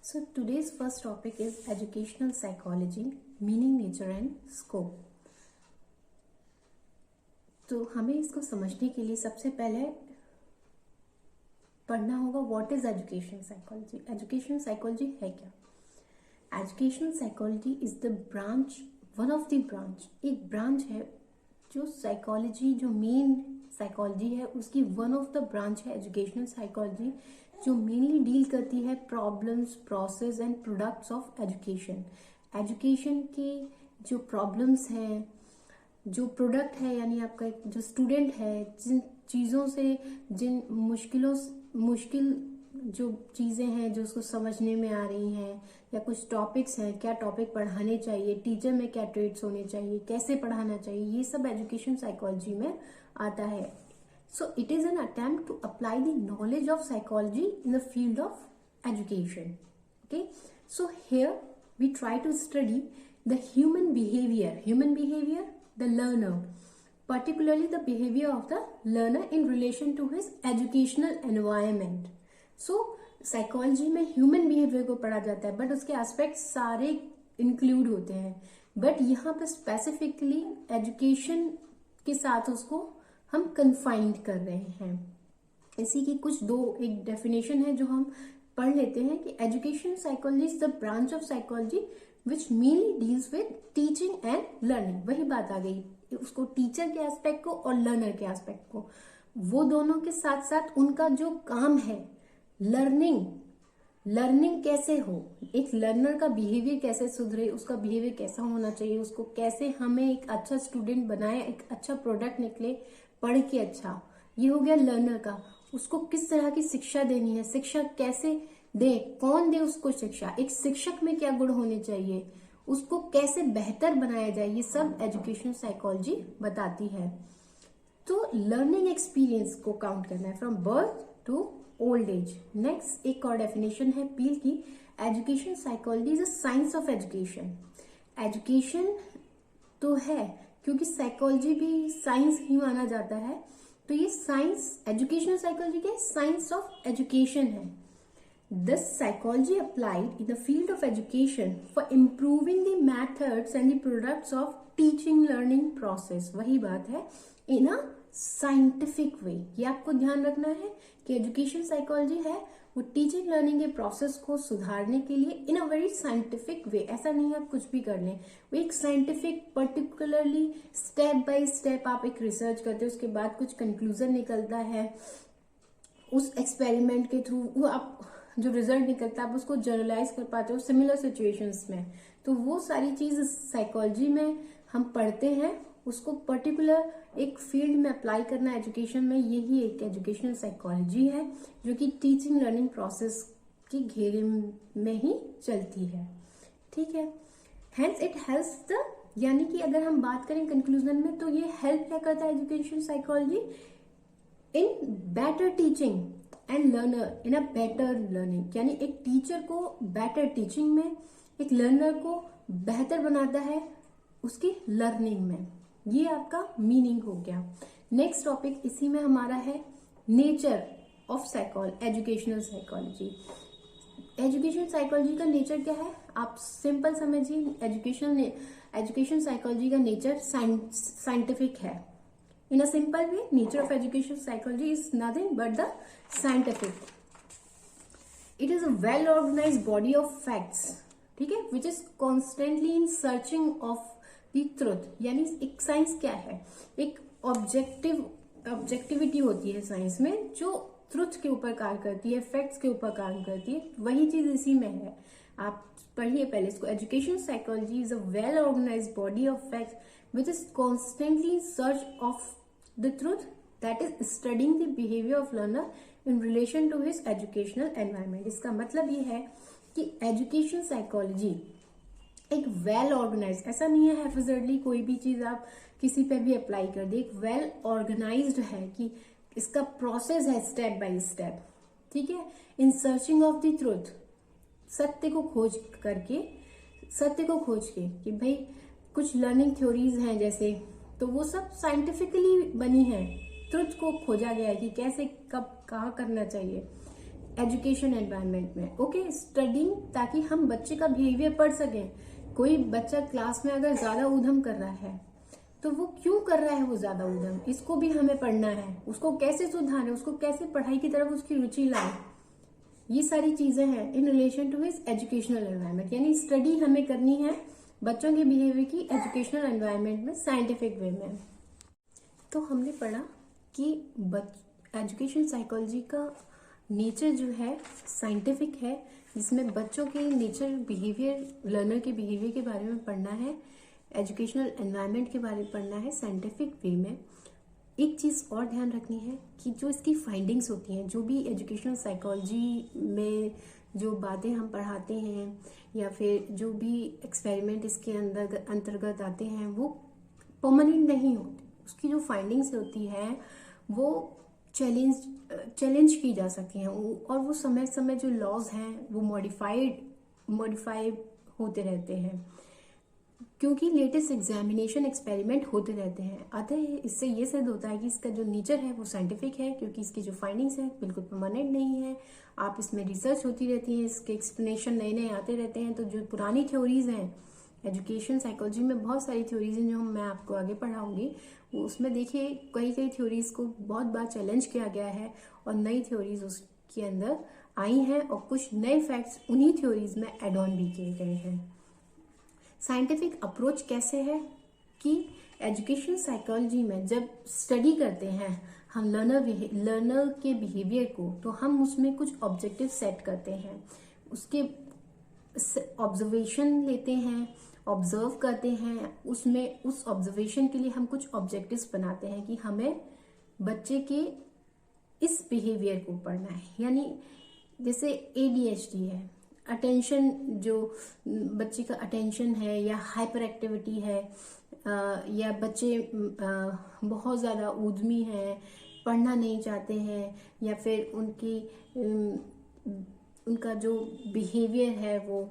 So today's first topic is educational psychology, meaning, nature and scope. तो हमें इसको समझने के लिए सबसे पहले पढ़ना होगा what is educational psychology. Educational psychology है क्या? Educational psychology is the branch, one of the branch, एक ब्रांच है जो साइकोलॉजी, जो मेन साइकोलॉजी है उसकी वन ऑफ द ब्रांच है एजुकेशनल साइकोलॉजी, जो मेनली डील करती है problems, process and products of education. Education की जो प्रॉब्लम्स हैं, जो प्रोडक्ट है यानी आपका एक जो स्टूडेंट है, जिन चीज़ों से, जिन मुश्किल जो चीज़ें हैं जो उसको समझने में आ रही हैं, या कुछ टॉपिक्स हैं, क्या टॉपिक पढ़ाने चाहिए, टीचर में क्या ट्रेड्स होने चाहिए, कैसे पढ़ाना चाहिए, ये सब एजुकेशन साइकोलॉजी में आता है। So it is an attempt to apply the knowledge of psychology in the field of education. Okay, so here we try to study the human behavior, the learner, particularly the behavior of the learner in relation to his educational environment. So psychology में human behavior को पढ़ा जाता है, but उसके aspects सारे include होते हैं, but यहाँ पर specifically education के साथ उसको हम कन्फाइंड कर रहे हैं। इसी की कुछ एक डेफिनेशन है जो हम पढ़ लेते हैं कि education psychology is the branch of psychology which mainly deals with teaching and learning. वही बात आ गई, उसको टीचर के एस्पेक्ट को और लर्नर के एस्पेक्ट को, वो दोनों के साथ साथ उनका जो काम है लर्निंग कैसे हो, एक लर्नर का बिहेवियर कैसे सुधरे, उसका बिहेवियर कैसा होना चाहिए, उसको कैसे हमें एक अच्छा स्टूडेंट बनाए, एक अच्छा प्रोडक्ट निकले पढ़ के अच्छा, ये हो गया लर्नर का। उसको किस तरह की शिक्षा देनी है, शिक्षा कैसे दे, कौन दे उसको शिक्षा, एक शिक्षक में क्या गुण होने चाहिए, उसको कैसे बेहतर बनाया जाए, ये सब एजुकेशन साइकोलॉजी बताती है। तो लर्निंग एक्सपीरियंस को काउंट करना है from birth to old age. Next एक और डेफिनेशन है पील की, education psychology is a science of education. Education तो है क्योंकि साइकोलॉजी भी साइंस ही माना जाता है, तो ये साइंस, एजुकेशनल साइकोलॉजी क्या है? साइंस ऑफ एजुकेशन है। Thus psychology applied in the field of education for improving the methods and the products of teaching learning process। वही बात है, in a scientific way। ये आपको ध्यान रखना है कि एजुकेशन साइकोलॉजी है वो टीचिंग लर्निंग के प्रोसेस को सुधारने के लिए इन अ वेरी साइंटिफिक वे। ऐसा नहीं आप कुछ भी कर लें, वो एक scientific particularly step by step आप एक रिसर्च करते हो, उसके बाद कुछ कंक्लूजन निकलता है, उस एक्सपेरिमेंट के थ्रू वो आप जो रिजल्ट निकलता है आप उसको जनरलाइज कर पाते हो सिमिलर सिचुएशंस में। तो वो सारी चीज साइकोलॉजी में हम पढ़ते हैं, उसको पर्टिकुलर एक फील्ड में अप्लाई करना एजुकेशन में, यही एक एजुकेशनल साइकोलॉजी है जो कि टीचिंग लर्निंग प्रोसेस की घेरे में ही चलती है। ठीक है, हेंस इट हेल्प्स द, यानी कि अगर हम बात करें कंक्लूजन में, तो ये हेल्प क्या करता है education psychology in better teaching and learner in a better learning, यानी एक टीचर को बेटर टीचिंग में, एक लर्नर को बेहतर बनाता है उसकी लर्निंग में। ये आपका मीनिंग हो गया। नेक्स्ट टॉपिक इसी में हमारा है nature of educational psychology. Education psychology का नेचर क्या है आप सिंपल समझिए, एजुकेशन साइकोलॉजी का नेचर साइंटिफिक है। In a simple way, nature of education psychology is nothing but the scientific. It is a well-organized body of facts, ठीक है, which is constantly in searching of the truth। यानी एक science क्या है, एक objectivity होती है साइंस में जो ट्रुथ के ऊपर कार्य करती है, फैक्ट्स के ऊपर कार्य करती है, वही चीज इसी में है। आप पढ़िए पहले इसको, education psychology is a well organized body of facts which is constantly in search of the truth, that is studying the behavior of learner in relation to his educational environment। इसका मतलब ये है कि एजुकेशन साइकोलॉजी एक well organise, ऐसा नहीं है हैफिजर्डली कोई भी चीज आप किसी पे भी अप्लाई कर दे, एक वेल ऑर्गेनाइज्ड है कि इसका प्रोसेस है स्टेप बाय स्टेप। ठीक है, इन सर्चिंग ऑफ द ट्रूथ, सत्य को खोज के कि भाई कुछ लर्निंग थ्योरीज हैं जैसे, तो वो सब साइंटिफिकली बनी है, ट्रुथ को खोजा गया है कि कैसे कब कहाँ करना चाहिए। एजुकेशन एनवायरनमेंट में। ओके, स्टडिंग, ताकि हम बच्चे का बिहेवियर पढ़ सकें। कोई बच्चा क्लास में अगर ज्यादा ऊधम कर रहा है तो वो क्यों कर रहा है, वो ज्यादा ऊधम, इसको भी हमें पढ़ना है। उसको कैसे सुधारें, उसको कैसे पढ़ाई की तरफ उसकी रुचि लाए, ये सारी चीजें हैं in relation to his educational environment. यानी स्टडी हमें करनी है बच्चों के बिहेवियर की एजुकेशनल एनवायरनमेंट में, साइंटिफिक वे में। तो हमने पढ़ा कि एजुकेशन साइकोलॉजी का नेचर जो है साइंटिफिक है, जिसमें बच्चों के नेचर, बिहेवियर, लर्नर के बिहेवियर के बारे में पढ़ना है, एजुकेशनल एनवायरनमेंट के बारे में पढ़ना है साइंटिफिक वे में। एक चीज़ और ध्यान रखनी है कि जो इसकी फाइंडिंग्स होती हैं, जो भी एजुकेशनल साइकोलॉजी में जो बातें हम पढ़ाते हैं या फिर जो भी एक्सपेरिमेंट इसके अंतर्गत आते हैं, वो परमानेंट नहीं होते। उसकी जो फाइंडिंग्स होती है वो चैलेंज की जा सकती हैं, और वो समय समय जो लॉज हैं वो मॉडिफाई होते रहते हैं, क्योंकि लेटेस्ट एग्जामिनेशन एक्सपेरिमेंट होते रहते हैं। अतः इससे ये सिद्ध होता है कि इसका जो नेचर है वो साइंटिफिक है, क्योंकि इसकी जो फाइंडिंग्स है बिल्कुल परमानेंट नहीं है। आप इसमें रिसर्च होती रहती है, इसके एक्सप्लेनेशन नए नए आते रहते हैं। तो जो पुरानी थ्योरीज हैं एजुकेशन साइकोलॉजी में, बहुत सारी थ्योरीज हैं जो मैं आपको आगे पढ़ाऊंगी, वो उसमें देखिए कई थ्योरीज को बहुत बार चैलेंज किया गया है और नई थ्योरीज उसके अंदर आई हैं, और कुछ नए फैक्ट्स उन्हीं थ्योरीज में एड ऑन भी किए गए हैं। साइंटिफिक अप्रोच कैसे है कि एजुकेशन साइकोलॉजी में जब स्टडी करते हैं हम लर्नर के बिहेवियर को, तो हम उसमें कुछ ऑब्जेक्टिव सेट करते हैं, उसके ऑब्जर्वेशन लेते हैं, ऑब्जर्व करते हैं, उसमें उस ऑब्जर्वेशन के लिए हम कुछ ऑब्जेक्टिव्स बनाते हैं कि हमें बच्चे के इस बिहेवियर को पढ़ना है। यानी जैसे ADHD है, अटेंशन, जो बच्चे का अटेंशन है, या हाइपर एक्टिविटी है, या बच्चे बहुत ज़्यादा ऊधमी हैं, पढ़ना नहीं चाहते हैं, या फिर उनका जो बिहेवियर है वो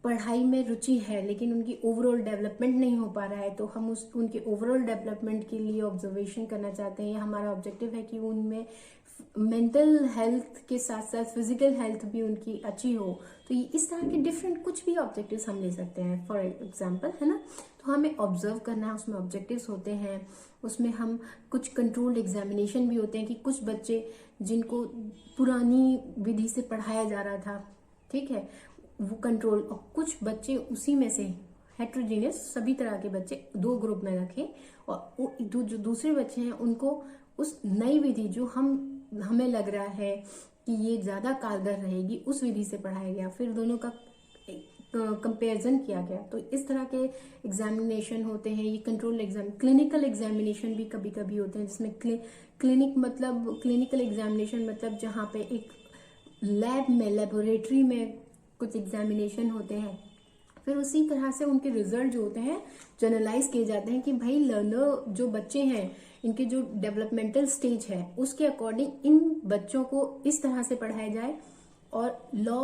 पढ़ाई में रुचि है लेकिन उनकी ओवरऑल डेवलपमेंट नहीं हो पा रहा है, तो हम उनके ओवरऑल डेवलपमेंट के लिए ऑब्जर्वेशन करना चाहते हैं। हमारा ऑब्जेक्टिव है कि उनमें मेंटल हेल्थ के साथ साथ फिजिकल हेल्थ भी उनकी अच्छी हो। तो इस तरह के डिफरेंट कुछ भी ऑब्जेक्टिव्स हम ले सकते हैं, फॉर एग्जांपल, है ना। तो हमें ऑब्जर्व करना है, उसमें ऑब्जेक्टिव्स होते हैं, उसमें हम कुछ कंट्रोल्ड एग्जामिनेशन भी होते हैं कि कुछ बच्चे जिनको पुरानी विधि से पढ़ाया जा रहा था, ठीक है, वो कंट्रोल, और कुछ बच्चे उसी में से हेट्रोजीनियस, सभी तरह के बच्चे दो ग्रुप में रखे, और जो दूसरे बच्चे हैं उनको उस नई विधि जो हमें लग रहा है कि ये ज्यादा कारगर रहेगी, उस विधि से पढ़ाया गया, फिर दोनों का कंपैरिजन किया गया। तो इस तरह के एग्जामिनेशन होते हैं, ये कंट्रोल एग्जाम, क्लिनिकल एग्जामिनेशन भी कभी कभी होते हैं, जिसमें क्लिनिकल एग्जामिनेशन मतलब जहाँ पे एक लैब में, लेबोरेटरी में कुछ एग्जामिनेशन होते हैं, फिर उसी तरह से उनके रिजल्ट जो होते हैं जनरलाइज किए जाते हैं कि भाई लर्नर जो बच्चे हैं, इनके जो डेवलपमेंटल स्टेज है उसके अकॉर्डिंग इन बच्चों को इस तरह से पढ़ाया जाए, और लॉ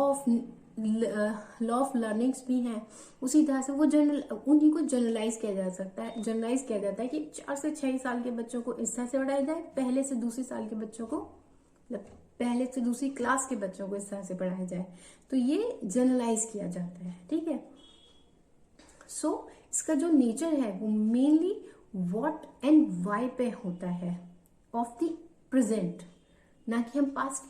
ऑफ लर्निंग्स भी हैं उसी तरह से, वो उन्हीं को जनरलाइज किया जाता है कि 4 से 6 साल के बच्चों को इस तरह से पढ़ाया जाए, पहले से दूसरी साल के बच्चों को, पहले से दूसरी क्लास के बच्चों को इस तरह से पढ़ाया जाए। तो ये जनरलाइज किया जाता है, ठीक है। सो इसका जो नेचर है वो मेनली व्हाट एंड व्हाई पे होता है, ऑफ द प्रेजेंट, ना कि हम पास्ट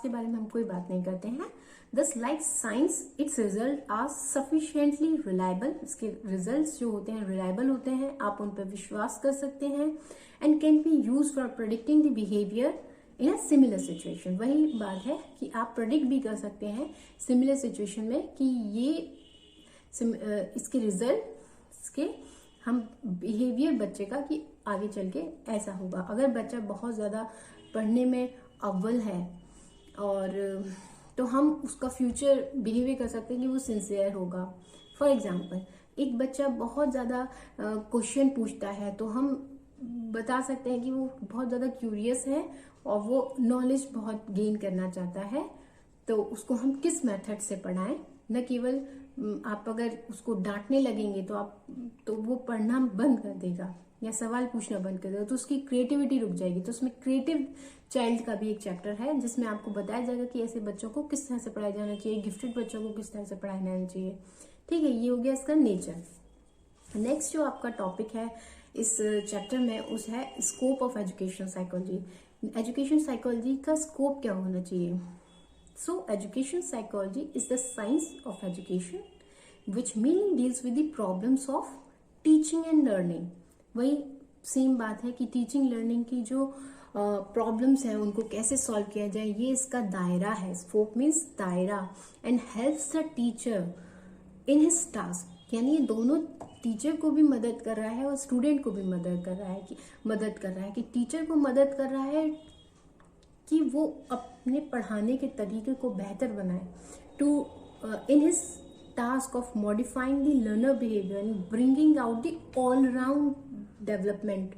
के बारे में हम कोई बात नहीं करते हैं। Thus like science, its result are sufficiently reliable, इसके रिजल्ट्स जो होते हैं रिलायबल होते हैं, आप उन पर विश्वास कर सकते हैं, and can be use for predicting the behaviour in a similar situation. वही बात है कि आप प्रेडिक्ट भी कर सकते हैं सिमिलर सिचुएशन में कि ये इसके रिजल्ट, इसके हम बिहेवियर बच्चे का कि आगे चल के ऐसा होगा। अगर बच्चा बहुत ज़्यादा पढ़ने में अव्वल है, और तो हम उसका फ्यूचर बिहेवियर कर सकते हैं कि वो सिंसियर होगा। फॉर एग्जाम्पल, एक बच्चा बहुत ज़्यादा क्वेश्चन पूछता है, तो हम बता सकते हैं कि वो बहुत ज़्यादा क्यूरियस है और वो नॉलेज बहुत गेन करना चाहता है। तो उसको हम किस मेथड से पढ़ाएं, न केवल आप अगर उसको डांटने लगेंगे तो वो पढ़ना बंद कर देगा या सवाल पूछना बंद कर देगा, तो उसकी क्रिएटिविटी रुक जाएगी। तो उसमें चाइल्ड का भी एक चैप्टर है जिसमें आपको बताया जाएगा कि ऐसे बच्चों को किस तरह से पढ़ाया जाना चाहिए, गिफ्टेड बच्चों को किस तरह से पढ़ाया जाना चाहिए। ठीक है, ये हो गया इसका नेचर। नेक्स्ट जो आपका टॉपिक है इस चैप्टर में उस है scope of education psychology. Education psychology का स्कोप क्या होना चाहिए? So education psychology is the science of education which mainly deals with the problems of teaching and learning. वही सेम बात है कि टीचिंग लर्निंग की जो प्रॉब्लम्स हैं उनको कैसे सॉल्व किया जाए, ये इसका दायरा है। स्कोप मीन्स दायरा। And helps the teacher in his task, यानी ये दोनों टीचर को भी मदद कर रहा है और स्टूडेंट को भी मदद कर रहा है कि टीचर को मदद कर रहा है कि वो अपने पढ़ाने के तरीके को बेहतर बनाए, to in his task of modifying the learner behaviour and bringing out the all round development,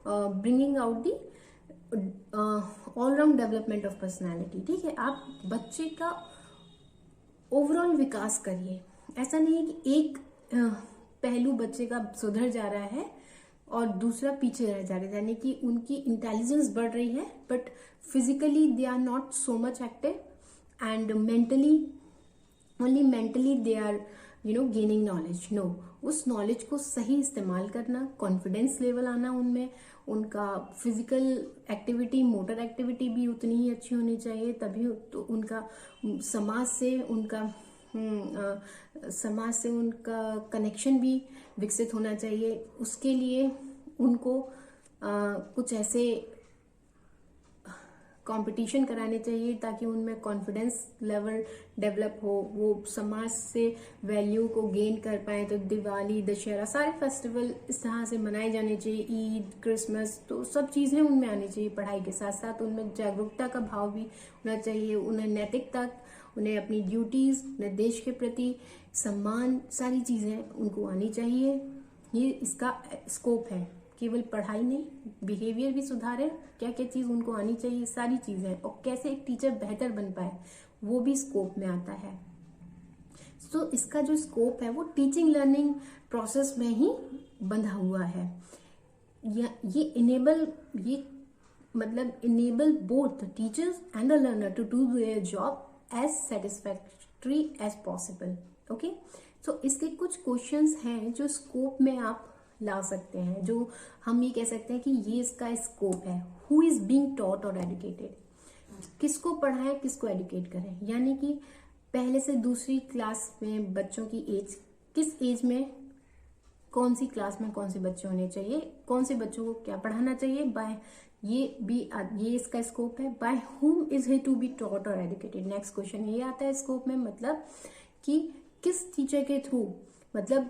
bringing out the all round development of personality. ठीक है, आप बच्चे का ओवरऑल विकास करिए। ऐसा नहीं है कि एक पहलू बच्चे का सुधर जा रहा है और दूसरा पीछे रह जा रहा है, यानी कि उनकी इंटेलिजेंस बढ़ रही है but physically they are not so much active and mentally they are gaining knowledge. No, उस नॉलेज को सही इस्तेमाल करना, कॉन्फिडेंस लेवल आना उनमें, उनका फिजिकल एक्टिविटी, मोटर एक्टिविटी भी उतनी ही अच्छी होनी चाहिए, तभी तो उनका समाज से उनका कनेक्शन भी विकसित होना चाहिए। उसके लिए उनको कुछ ऐसे कंपटीशन कराने चाहिए ताकि उनमें कॉन्फिडेंस लेवल डेवलप हो, वो समाज से वैल्यू को गेन कर पाए। तो दिवाली, दशहरा, सारे फेस्टिवल इस तरह से मनाए जाने चाहिए, ईद, क्रिसमस, तो सब चीज़ें उनमें आनी चाहिए। पढ़ाई के साथ साथ उनमें जागरूकता का भाव भी होना चाहिए, उन्हें नैतिकता, उन्हें अपनी ड्यूटीज, उन्हें देश के प्रति सम्मान, सारी चीज़ें उनको आनी चाहिए। ये इसका स्कोप है। केवल पढ़ाई नहीं, बिहेवियर भी सुधारे, क्या क्या चीज़ उनको आनी चाहिए, सारी चीज़ें, और कैसे एक टीचर बेहतर बन पाए वो भी स्कोप में आता है। तो इसका जो स्कोप है वो टीचिंग लर्निंग प्रोसेस में ही बंधा हुआ है। ये enable both the teachers and the learner to do their job as satisfactory as possible. Okay, तो इसके कुछ क्वेश्चंस हैं जो स्कोप में आप ला सकते हैं, जो हम ये कह सकते हैं कि ये इसका स्कोप है। हु इज बीइंग टॉट और एजुकेटेड, किसको पढ़ाएं, किसको एजुकेट करें, यानी कि पहले से दूसरी क्लास में बच्चों की एज, किस एज में कौन सी क्लास में कौन से बच्चे होने चाहिए, कौन से बच्चों को क्या पढ़ाना चाहिए, बाय ये इसका स्कोप है। By whom is he to be taught और एजुकेटेड। नेक्स्ट क्वेश्चन ये आता है स्कोप में, मतलब कि किस टीचर के थ्रू, मतलब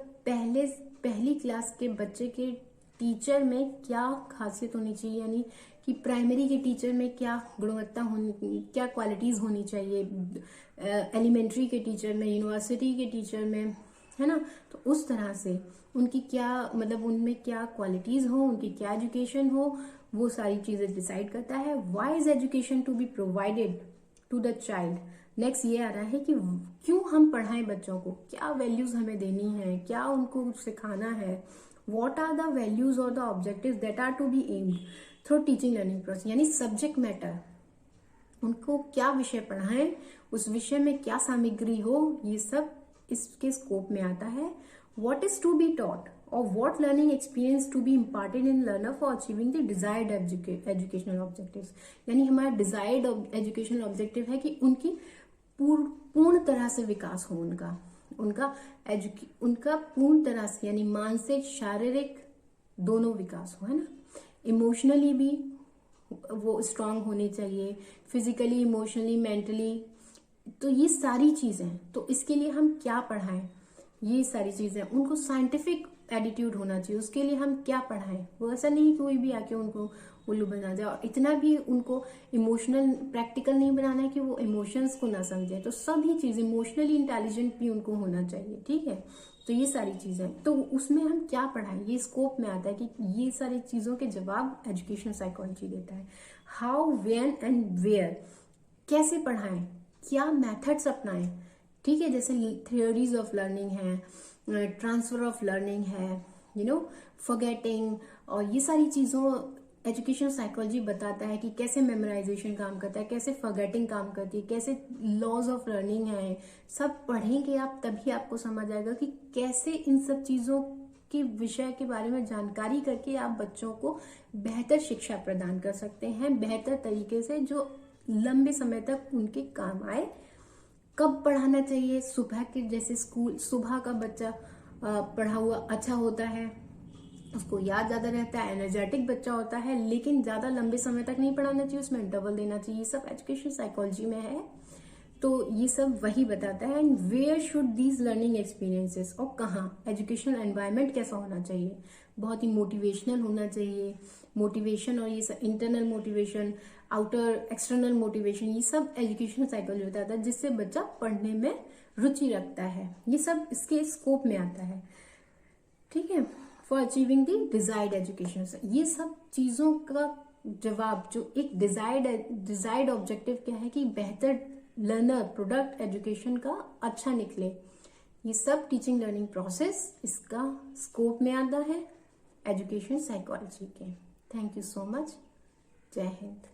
पहली क्लास के बच्चे के टीचर में क्या खासियत होनी चाहिए, यानी कि प्राइमरी के टीचर में क्या गुणवत्ता होनी, क्या क्वालिटीज होनी चाहिए, एलिमेंट्री के टीचर में, यूनिवर्सिटी के टीचर में, है ना। तो उस तरह से उनकी क्या, मतलब उनमें क्या क्वालिटीज हो, उनकी क्या एजुकेशन हो, वो सारी चीजें डिसाइड करता है। Why is education to be provided to the child. Next ये आ रहा है कि क्यों हम पढ़ाएं बच्चों को, क्या वैल्यूज हमें देनी है, क्या उनको सिखाना है, व्हाट आर द वैल्यूज और the objectives that are to be aimed through teaching learning process, यानी सब्जेक्ट मैटर, उनको क्या विषय पढ़ाएं, उस विषय में क्या सामग्री हो, ये सब इसके स्कोप में आता है। What is to be taught और what learning experience to be imparted in learner for achieving the desired educational objectives, यानी हमारा डिजायर्ड एजुकेशनल ऑब्जेक्टिव है कि उनकी पूर्ण तरह से विकास हो, उनका पूर्ण तरह से, यानी मानसिक, शारीरिक दोनों विकास हो, है ना। इमोशनली भी वो स्ट्रांग होने चाहिए, फिजिकली, इमोशनली, मेंटली, तो ये सारी चीजें। तो इसके लिए हम क्या पढ़ाएं, ये सारी चीजें, उनको साइंटिफिक एटीट्यूड होना चाहिए, उसके लिए हम क्या पढ़ाएं। वो ऐसा नहीं कोई भी आके उनको उल्लू बना जाए, और इतना भी उनको इमोशनल प्रैक्टिकल नहीं बनाना है कि वो इमोशंस को ना समझे। तो सभी चीज, इमोशनली इंटेलिजेंट भी उनको होना चाहिए, ठीक है। तो ये सारी चीजें, तो उसमें हम क्या पढ़ाएं, ये स्कोप में आता है कि ये सारी चीजों के जवाब एजुकेशन साइकोलॉजी देता है। हाउ, व्हेन एंड वेयर, कैसे पढ़ाएं, क्या मेथड्स अपनाएं, ठीक है। जैसे थियोरीज ऑफ लर्निंग है, ट्रांसफर ऑफ लर्निंग है, फॉरगेटिंग, और ये सारी चीजों, एजुकेशन साइकोलॉजी बताता है कि कैसे मेमोराइजेशन काम करता है, कैसे फॉरगेटिंग काम करती है, कैसे लॉज ऑफ लर्निंग है। सब पढ़ेंगे आप तभी आपको समझ आएगा कि कैसे इन सब चीजों की विषय के बारे में जानकारी करके आप बच्चों को बेहतर शिक्षा प्रदान कर सकते हैं, बेहतर तरीके से, जो लंबे समय तक उनके काम आए। कब पढ़ाना चाहिए? सुबह के, जैसे स्कूल सुबह का बच्चा पढ़ा हुआ अच्छा होता है, उसको याद ज्यादा रहता है, एनर्जेटिक बच्चा होता है, लेकिन ज्यादा लंबे समय तक नहीं पढ़ाना चाहिए, उसमें इंटरवल देना चाहिए। सब एजुकेशन साइकोलॉजी में है, तो ये सब वही बताता है। And where should these learning experiences, और कहाँ, एजुकेशनल एनवायरनमेंट कैसा होना चाहिए, बहुत ही मोटिवेशनल होना चाहिए। मोटिवेशन और ये सब internal motivation, outer external motivation, ये सब एजुकेशनल साइकोलॉजी बताता है, जिससे बच्चा पढ़ने में रुचि रखता है। ये सब इसके स्कोप में आता है, ठीक है। For achieving the desired education, ये सब चीजों का जवाब, जो एक डिजायर्ड ऑब्जेक्टिव क्या है कि बेहतर लर्नर प्रोडक्ट एजुकेशन का अच्छा निकले। ये सब टीचिंग लर्निंग प्रोसेस इसका स्कोप में आता है एजुकेशन साइकोलॉजी के। Thank you so much. जय हिंद।